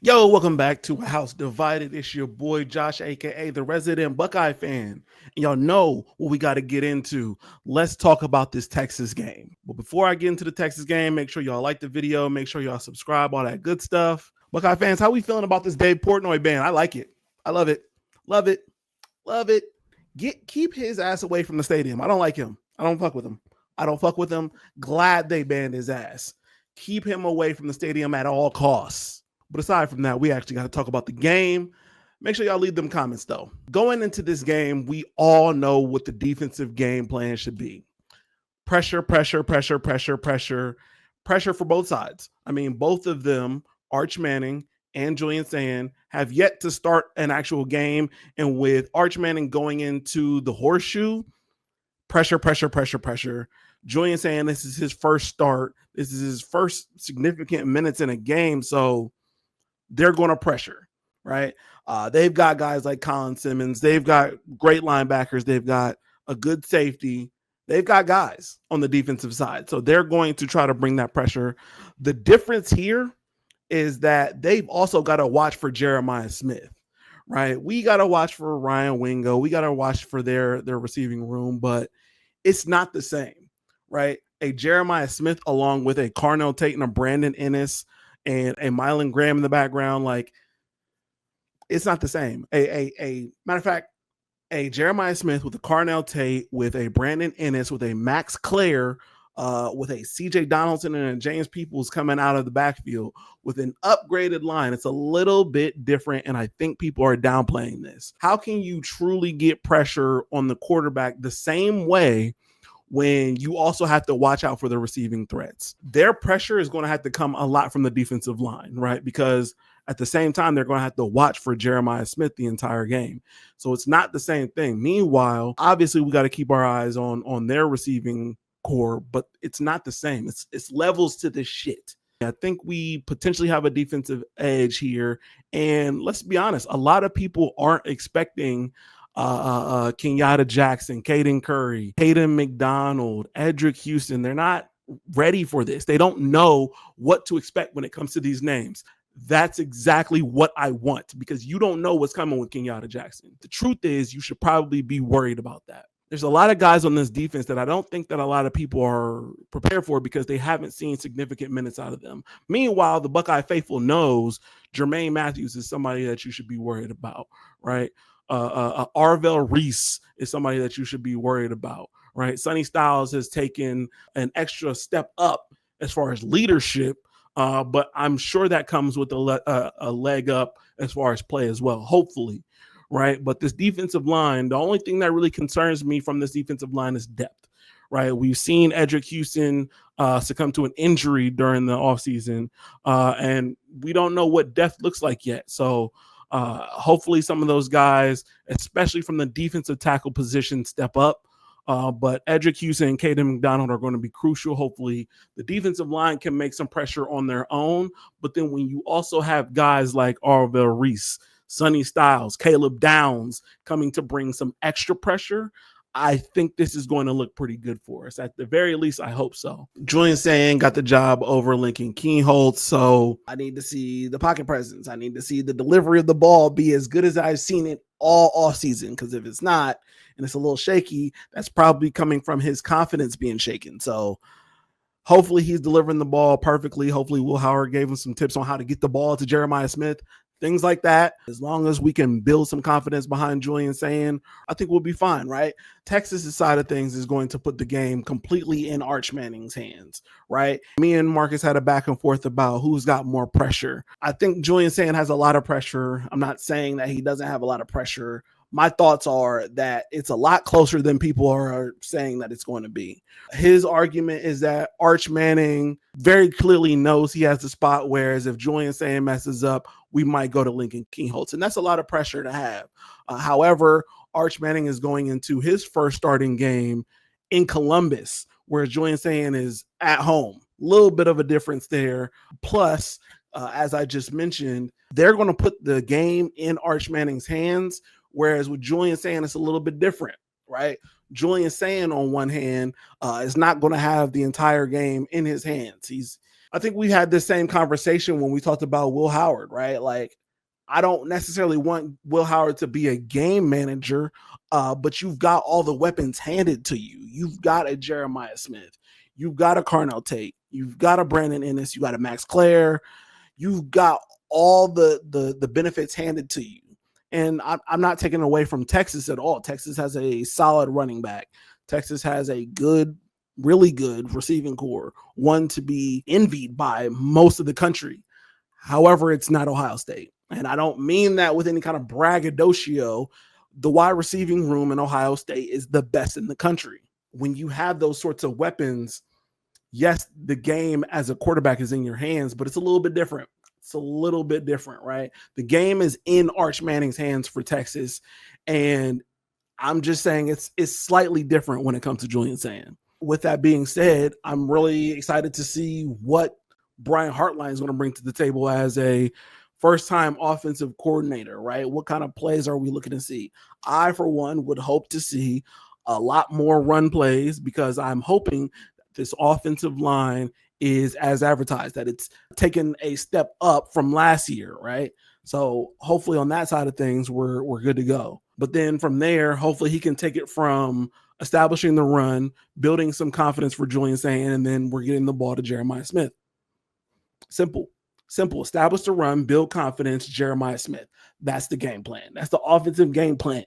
Yo, welcome back to A House Divided. It's your boy Josh, aka the resident Buckeye fan. And y'all know what we got to get into. Let's talk about this Texas game. But before I get into the Texas game, make sure y'all like the video, make sure y'all subscribe, all that good stuff. Buckeye fans, how we feeling about this Dave Portnoy ban? I like it. I love it. Love it. Love it. Keep his ass away from the stadium. I don't like him. I don't fuck with him. I don't fuck with him. Glad they banned his ass. Keep him away from the stadium at all costs. But aside from that, we actually got to talk about the game. Make sure y'all leave them comments, though. Going into this game, we all know what the defensive game plan should be. Pressure, pressure, pressure, pressure, pressure, pressure for both sides. I mean, both of them, Arch Manning and Julian Sayin, have yet to start an actual game. And with Arch Manning going into the horseshoe, pressure, pressure, pressure, pressure. Julian Sayin this is his first start. This is his first significant minutes in a game. So they're going to pressure, right? They've got guys like Colin Simmons. They've got great linebackers. They've got a good safety. They've got guys on the defensive side. So they're going to try to bring that pressure. The difference here is that they've also got to watch for Jeremiah Smith, right? We got to watch for Ryan Wingo. We got to watch for their receiving room, but it's not the same, right? A Jeremiah Smith along with a Carnell Tate and a Brandon Ennis and a Mylan Graham in the background, like it's not the same. A matter of fact, a Jeremiah Smith with a Carnell Tate, with a Brandon Ennis, with a Max Clare, with a CJ Donaldson and a James Peoples coming out of the backfield with an upgraded line. It's a little bit different, and I think people are downplaying this. How can you truly get pressure on the quarterback the same way when you also have to watch out for the receiving threats? Their pressure is going to have to come a lot from the defensive line, right? Because at the same time, they're going to have to watch for Jeremiah Smith the entire game. So it's not the same thing. Meanwhile, obviously, we got to keep our eyes on their receiving core, but it's not the same. It's levels to this shit. I think we potentially have a defensive edge here. And let's be honest, a lot of people aren't expecting Kenyatta Jackson, Caden Curry, Hayden McDonald, Edric Houston. They're not ready for this. They don't know what to expect when it comes to these names. That's exactly what I want, because you don't know what's coming with Kenyatta Jackson. The truth is, you should probably be worried about that. There's a lot of guys on this defense that I don't think that a lot of people are prepared for because they haven't seen significant minutes out of them. Meanwhile, the Buckeye faithful knows Jermaine Matthews is somebody that you should be worried about, right? Arvell Reese is somebody that you should be worried about, right? Sonny Styles has taken an extra step up as far as leadership, but I'm sure that comes with a leg up as far as play as well, hopefully, right? But this defensive line, the only thing that really concerns me from this defensive line is depth, right? We've seen Edric Houston succumb to an injury during the offseason, and we don't know what depth looks like yet. So hopefully some of those guys, especially from the defensive tackle position, step up. But Edric Houston and Caden McDonald are going to be crucial. Hopefully the defensive line can make some pressure on their own. But then when you also have guys like Arvell Reese, Sonny Styles, Caleb Downs coming to bring some extra pressure, I think this is going to look pretty good for us. At the very least, I hope so. Julian Sayin got the job over Lincoln Keenholz, so I need to see the pocket presence. I need to see the delivery of the ball be as good as I've seen it all offseason, because if it's not, and it's a little shaky, that's probably coming from his confidence being shaken. So hopefully he's delivering the ball perfectly. Hopefully Will Howard gave him some tips on how to get the ball to Jeremiah Smith. Things like that. As long as we can build some confidence behind Julian Sayin, I think we'll be fine, right? Texas' side of things is going to put the game completely in Arch Manning's hands, right? Me and Marcus had a back and forth about who's got more pressure. I think Julian Sayin has a lot of pressure. I'm not saying that he doesn't have a lot of pressure. My thoughts are that it's a lot closer than people are saying that it's going to be. His argument is that Arch Manning very clearly knows he has the spot, whereas if Julian Sayin messes up, we might go to Lincoln Keenholz. And that's a lot of pressure to have. However, Arch Manning is going into his first starting game in Columbus, where Julian Sayin is at home. A little bit of a difference there. Plus, as I just mentioned, they're going to put the game in Arch Manning's hands, whereas with Julian Sayin, it's a little bit different, right? Julian Sayin, on one hand, is not going to have the entire game in his hands. I think we had this same conversation when we talked about Will Howard, right? Like, I don't necessarily want Will Howard to be a game manager, but you've got all the weapons handed to you. You've got a Jeremiah Smith, you've got a Carnell Tate, you've got a Brandon Ennis, you got a Max Clare, you've got all the benefits handed to you. And I'm not taking away from Texas at all. Texas has a solid running back. Texas has a good, really good receiving core, one to be envied by most of the country. However, it's not Ohio State. And I don't mean that with any kind of braggadocio. The wide receiving room in Ohio State is the best in the country. When you have those sorts of weapons, yes, the game as a quarterback is in your hands, but it's a little bit different. It's a little bit different, right? The game is in Arch Manning's hands for Texas. And I'm just saying it's slightly different when it comes to Julian Sayin. With that being said, I'm really excited to see what Brian Hartline is going to bring to the table as a first-time offensive coordinator, right? What kind of plays are we looking to see? I, for one, would hope to see a lot more run plays because I'm hoping this offensive line is as advertised, that it's taken a step up from last year, right? So hopefully on that side of things, we're good to go. But then from there, hopefully he can take it from establishing the run, building some confidence for Julian Sayin, and then we're getting the ball to Jeremiah Smith. Simple. Establish the run, build confidence, Jeremiah Smith. That's the game plan. That's the offensive game plan.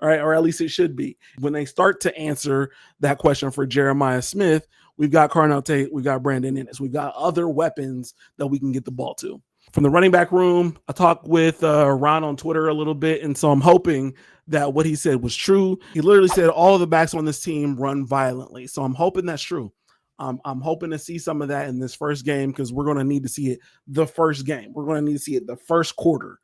All right, or at least it should be. When they start to answer that question for Jeremiah Smith, we've got Carnell Tate, we've got Brandon Ennis, we've got other weapons that we can get the ball to. From the running back room, I talked with Ron on Twitter a little bit, and so I'm hoping that what he said was true. He literally said all of the backs on this team run violently, so I'm hoping that's true. I'm hoping to see some of that in this first game because we're going to need to see it the first game. We're going to need to see it the first quarter.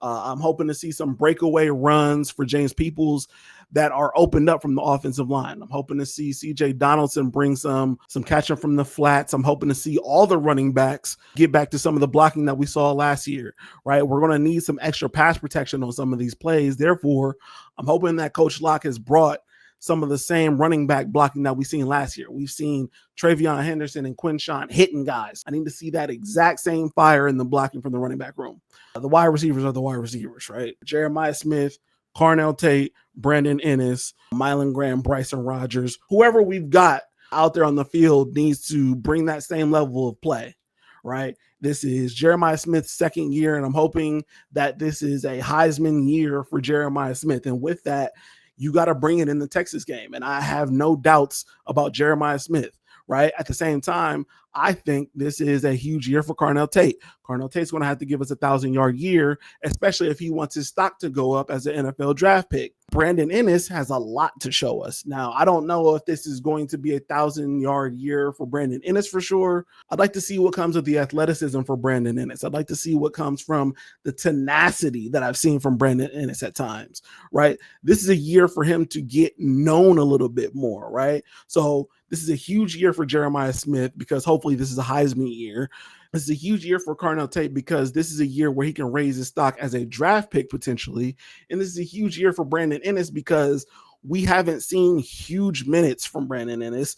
I'm hoping to see some breakaway runs for James Peoples that are opened up from the offensive line. I'm hoping to see CJ Donaldson bring some catching from the flats. I'm hoping to see all the running backs get back to some of the blocking that we saw last year, right? We're going to need some extra pass protection on some of these plays. Therefore, I'm hoping that Coach Locke has brought some of the same running back blocking that we've seen last year. We've seen Travion Henderson and Quinshawn hitting guys. I need to see that exact same fire in the blocking from the running back room. The wide receivers are the wide receivers, right? Jeremiah Smith, Carnell Tate, Brandon Ennis, Mylan Graham, Bryson Rogers, whoever we've got out there on the field needs to bring that same level of play, right? This is Jeremiah Smith's second year, and I'm hoping that this is a Heisman year for Jeremiah Smith. And with that, you got to bring it in the Texas game. And I have no doubts about Jeremiah Smith, right? At the same time, I think this is a huge year for Carnell Tate. Carnell Tate's going to have to give us a 1,000-yard year, especially if he wants his stock to go up as an NFL draft pick. Brandon Ennis has a lot to show us. Now, I don't know if this is going to be a 1,000-yard year for Brandon Ennis for sure. I'd like to see what comes of the athleticism for Brandon Ennis. I'd like to see what comes from the tenacity that I've seen from Brandon Ennis at times, right? This is a year for him to get known a little bit more, right? So this is a huge year for Jeremiah Smith because hopefully this is a Heisman year. This is a huge year for Carnell Tate because this is a year where he can raise his stock as a draft pick potentially. And this is a huge year for Brandon Ennis because we haven't seen huge minutes from Brandon Ennis.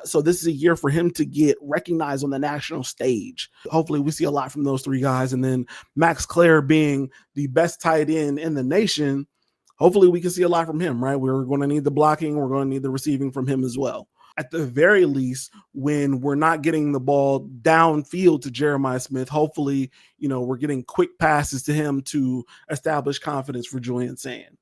So this is a year for him to get recognized on the national stage. Hopefully we see a lot from those three guys. And then Max Clare being the best tight end in the nation, hopefully we can see a lot from him, right? We're going to need the blocking. We're going to need the receiving from him as well. At the very least, when we're not getting the ball downfield to Jeremiah Smith, hopefully, we're getting quick passes to him to establish confidence for Julian Sayin.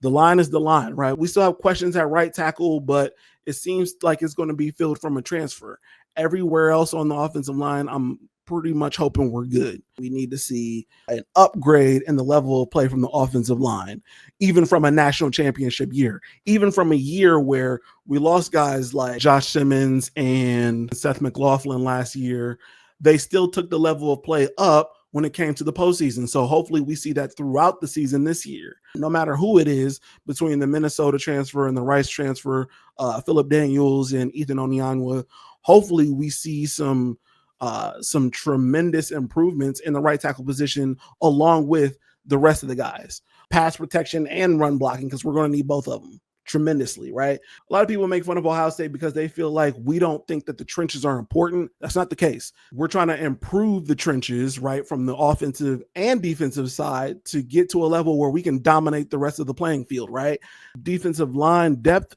The line is the line, right? We still have questions at right tackle, but it seems like it's going to be filled from a transfer. Everywhere else on the offensive line, I'm pretty much hoping we're good. We need to see an upgrade in the level of play from the offensive line, even from a national championship year, even from a year where we lost guys like Josh Simmons and Seth McLaughlin last year. They still took the level of play up when it came to the postseason. So hopefully we see that throughout the season this year, no matter who it is between the Minnesota transfer and the Rice transfer, Phillip Daniels and Ethan Onyanwa. Hopefully we see some tremendous improvements in the right tackle position along with the rest of the guys, pass protection and run blocking, because we're going to need both of them. tremendously, right? A lot of people make fun of Ohio State because they feel like we don't think that the trenches are important. That's not the case. We're trying to improve the trenches, right, from the offensive and defensive side to get to a level where we can dominate the rest of the playing field, right? Defensive line depth,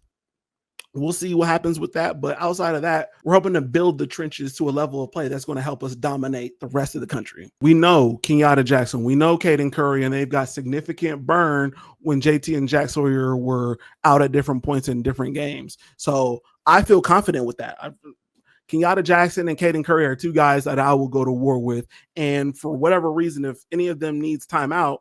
we'll see what happens with that. But outside of that, we're hoping to build the trenches to a level of play that's going to help us dominate the rest of the country. We know Kenyatta Jackson, we know Caden Curry, and they've got significant burn when JT and Jack Sawyer were out at different points in different games. So I feel confident with that. Kenyatta Jackson and Caden Curry are two guys that I will go to war with. And for whatever reason, if any of them needs timeout,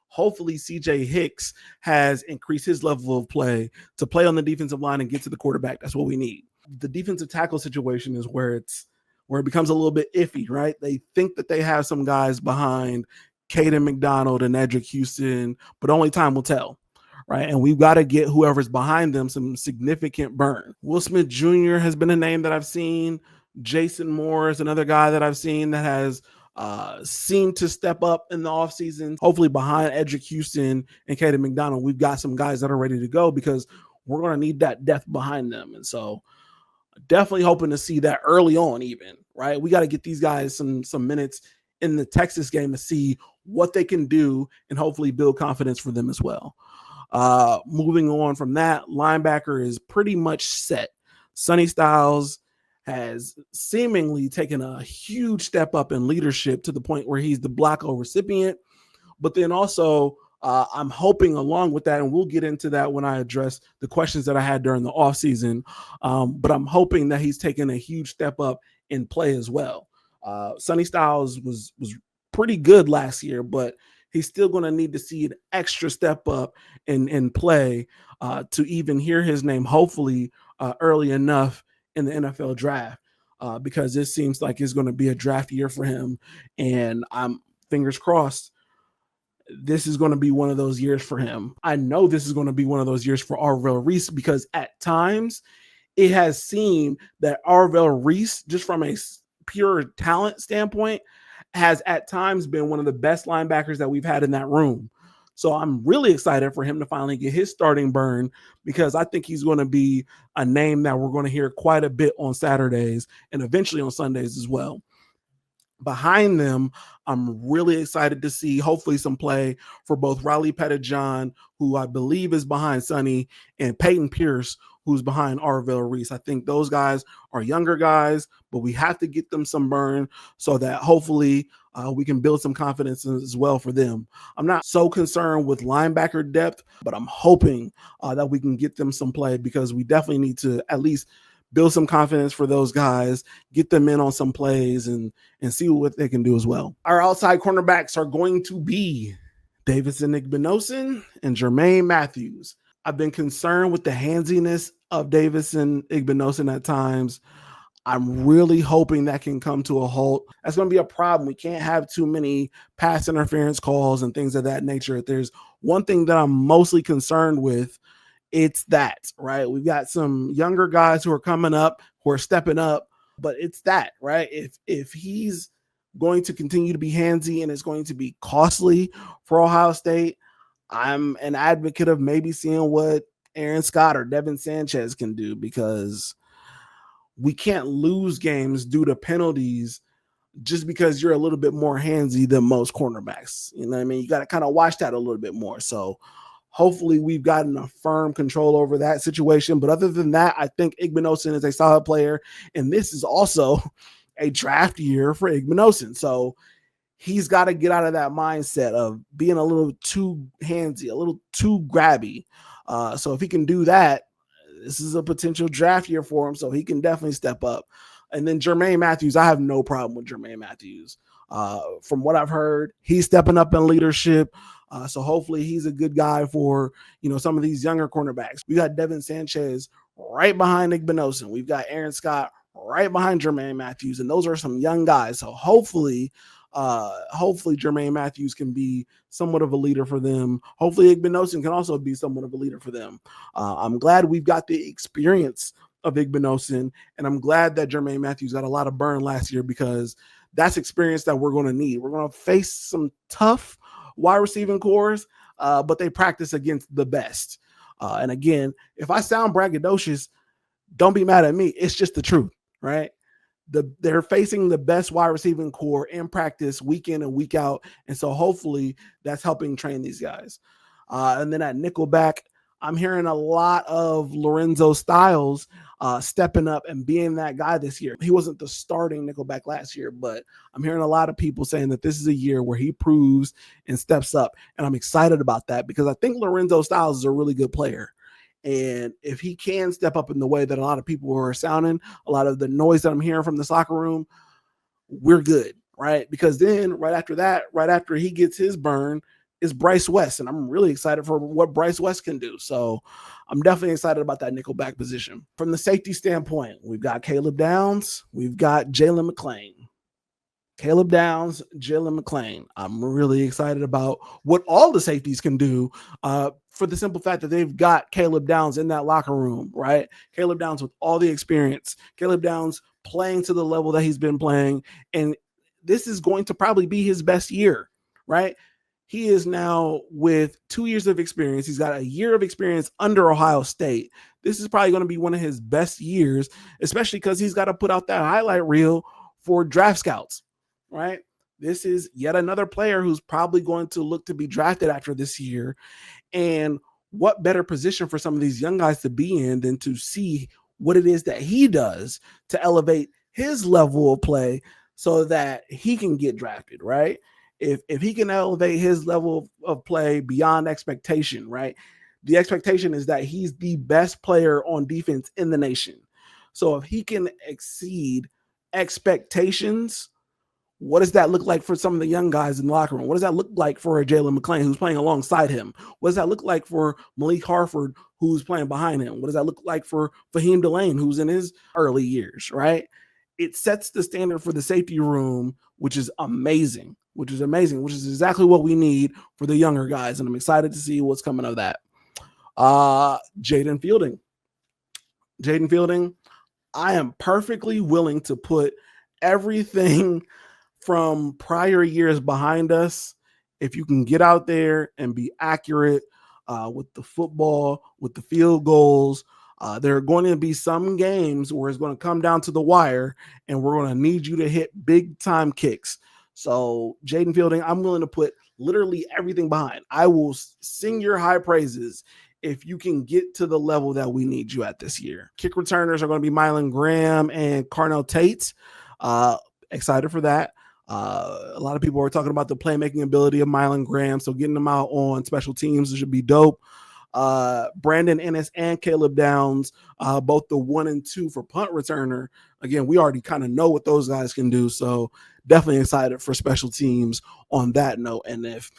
hopefully CJ Hicks has increased his level of play to play on the defensive line and get to the quarterback. That's what we need. The defensive tackle situation is where it becomes a little bit iffy, right? They think that they have some guys behind Caden McDonald and Edric Houston, but only time will tell, right? And we've got to get whoever's behind them some significant burn. Will Smith Jr. has been a name that I've seen. Jason Moore is another guy that I've seen that has seemed to step up in the offseason. Hopefully behind Edric Houston and Caden McDonald, we've got some guys that are ready to go because we're going to need that depth behind them. And so definitely hoping to see that early on even, right? We got to get these guys some minutes in the Texas game to see what they can do and hopefully build confidence for them as well. Moving on from that, linebacker is pretty much set. Sonny Styles has seemingly taken a huge step up in leadership to the point where he's the Blacko recipient. But then also, I'm hoping along with that, and we'll get into that when I address the questions that I had during the offseason, but I'm hoping that he's taken a huge step up in play as well. Sonny Styles was pretty good last year, but he's still going to need to see an extra step up in play to even hear his name, hopefully early enough in the NFL draft, because this seems like it's going to be a draft year for him. And I'm fingers crossed, this is going to be one of those years for him. I know this is going to be one of those years for Arvell Reese because at times it has seemed that Arvell Reese, just from a pure talent standpoint, has at times been one of the best linebackers that we've had in that room. So I'm really excited for him to finally get his starting burn because I think he's going to be a name that we're going to hear quite a bit on Saturdays and eventually on Sundays as well. Behind them, I'm really excited to see hopefully some play for both Riley Pettijohn, who I believe is behind Sonny, and Peyton Pierce, who's behind Arvell Reese. I think those guys are younger guys, but we have to get them some burn so that hopefully we can build some confidence as well for them. I'm not so concerned with linebacker depth, but I'm hoping that we can get them some play because we definitely need to at least build some confidence for those guys, get them in on some plays and see what they can do as well. Our outside cornerbacks are going to be Davison Igbinosun and Jermaine Matthews. I've been concerned with the handsiness of Davison Igbinosun at times. I'm really hoping that can come to a halt. That's going to be a problem. We can't have too many pass interference calls and things of that nature. If there's one thing that I'm mostly concerned with, it's that, right? We've got some younger guys who are coming up, who are stepping up, but it's that, right? If he's going to continue to be handsy and it's going to be costly for Ohio State, I'm an advocate of maybe seeing what Aaron Scott or Devin Sanchez can do because we can't lose games due to penalties just because you're a little bit more handsy than most cornerbacks. You know what I mean? You got to kind of watch that a little bit more. So hopefully we've gotten a firm control over that situation. But other than that, I think Igbinosun is a solid player. And this is also a draft year for Igbinosun. So he's got to get out of that mindset of being a little too handsy, a little too grabby. So if he can do that, this is a potential draft year for him. So he can definitely step up. And then Jermaine Matthews, I have no problem with Jermaine Matthews. From what I've heard, he's stepping up in leadership. So hopefully he's a good guy for, some of these younger cornerbacks. We got Devin Sanchez right behind Igbinosun. We've got Aaron Scott right behind Jermaine Matthews. And those are some young guys. So hopefully Jermaine Matthews can be somewhat of a leader for them. Hopefully Igbinosun can also be somewhat of a leader for them. I'm glad we've got the experience of Igbinosun, and I'm glad that Jermaine Matthews got a lot of burn last year because that's experience that we're going to need. We're going to face some tough wide receiving cores, but they practice against the best. And again, if I sound braggadocious, don't be mad at me. It's just the truth, right? They're facing the best wide receiving core in practice week in and week out. And so hopefully that's helping train these guys. And then at nickelback, I'm hearing a lot of Lorenzo Styles stepping up and being that guy this year. He wasn't the starting nickelback last year, but I'm hearing a lot of people saying that this is a year where he proves and steps up. And I'm excited about that because I think Lorenzo Styles is a really good player. And if he can step up in the way that a lot of people are sounding, a lot of the noise that I'm hearing from the soccer room, we're good, right? Because then right after that, right after he gets his burn, is Bryce West. And I'm really excited for what Bryce West can do. So I'm definitely excited about that nickelback position. From the safety standpoint, we've got Caleb Downs, we've got Jalen McClain. Caleb Downs, Jalen McClain. I'm really excited about what all the safeties can do for the simple fact that they've got Caleb Downs in that locker room, right? Caleb Downs with all the experience. Caleb Downs playing to the level that he's been playing. And this is going to probably be his best year, right? He is now with 2 years of experience. He's got a year of experience under Ohio State. This is probably going to be one of his best years, especially because he's got to put out that highlight reel for draft scouts, right? This is yet another player who's probably going to look to be drafted after this year. And what better position for some of these young guys to be in than to see what it is that he does to elevate his level of play so that he can get drafted, right? If he can elevate his level of play beyond expectation, right? The expectation is that he's the best player on defense in the nation. So if he can exceed expectations, what does that look like for some of the young guys in the locker room? What does that look like for a Jalen McClain who's playing alongside him? What does that look like for Malik Harford who's playing behind him? What does that look like for Fahim Delane who's in his early years, right? It sets the standard for the safety room, which is amazing, which is exactly what we need for the younger guys. And I'm excited to see what's coming of that. Jaden Fielding, I am perfectly willing to put everything from prior years behind us. If you can get out there and be accurate with the football, with the field goals, there are going to be some games where it's going to come down to the wire and we're going to need you to hit big time kicks. So Jaden Fielding, I'm willing to put literally everything behind. I will sing your high praises if you can get to the level that we need you at this year. Kick returners are going to be Mylan Graham and Carnell Tate. Excited for that. A lot of people are talking about the playmaking ability of Mylan Graham, so getting them out on special teams should be dope. Brandon Ennis and Caleb Downs, both the 1 and 2 for punt returner. Again, we already kind of know what those guys can do, so definitely excited for special teams on that note. And if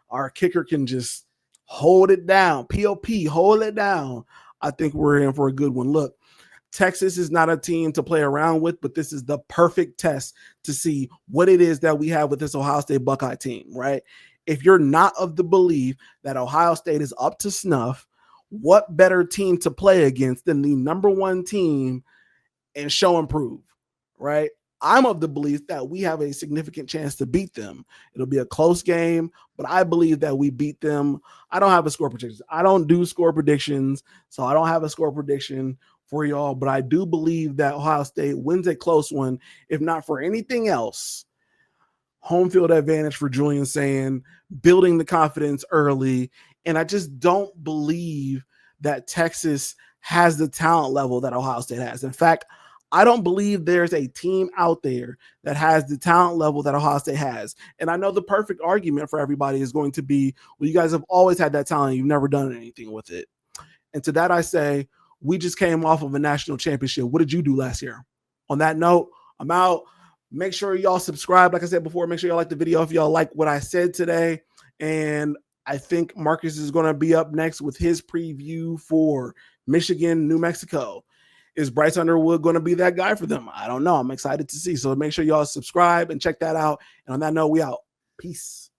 our kicker can just hold it down, POP, hold it down, I think we're in for a good one. Look, Texas is not a team to play around with, but this is the perfect test to see what it is that we have with this Ohio State Buckeye team, right? If you're not of the belief that Ohio State is up to snuff, what better team to play against than the number one team and show and prove, right? I'm of the belief that we have a significant chance to beat them. It'll be a close game, but I believe that we beat them. I don't have a score prediction. I don't do score predictions, so I don't have a score prediction for y'all, but I do believe that Ohio State wins a close one, if not for anything else. Home field advantage for Julian Sayin, building the confidence early. And I just don't believe that Texas has the talent level that Ohio State has. In fact, I don't believe there's a team out there that has the talent level that Ohio State has. And I know the perfect argument for everybody is going to be, well, you guys have always had that talent. You've never done anything with it. And to that I say, we just came off of a national championship. What did you do last year? On that note, I'm out. Make sure y'all subscribe. Like I said before, make sure y'all like the video if y'all like what I said today. And I think Marcus is going to be up next with his preview for Michigan, New Mexico. Is Bryce Underwood going to be that guy for them? I don't know. I'm excited to see. So make sure y'all subscribe and check that out. And on that note, we out. Peace.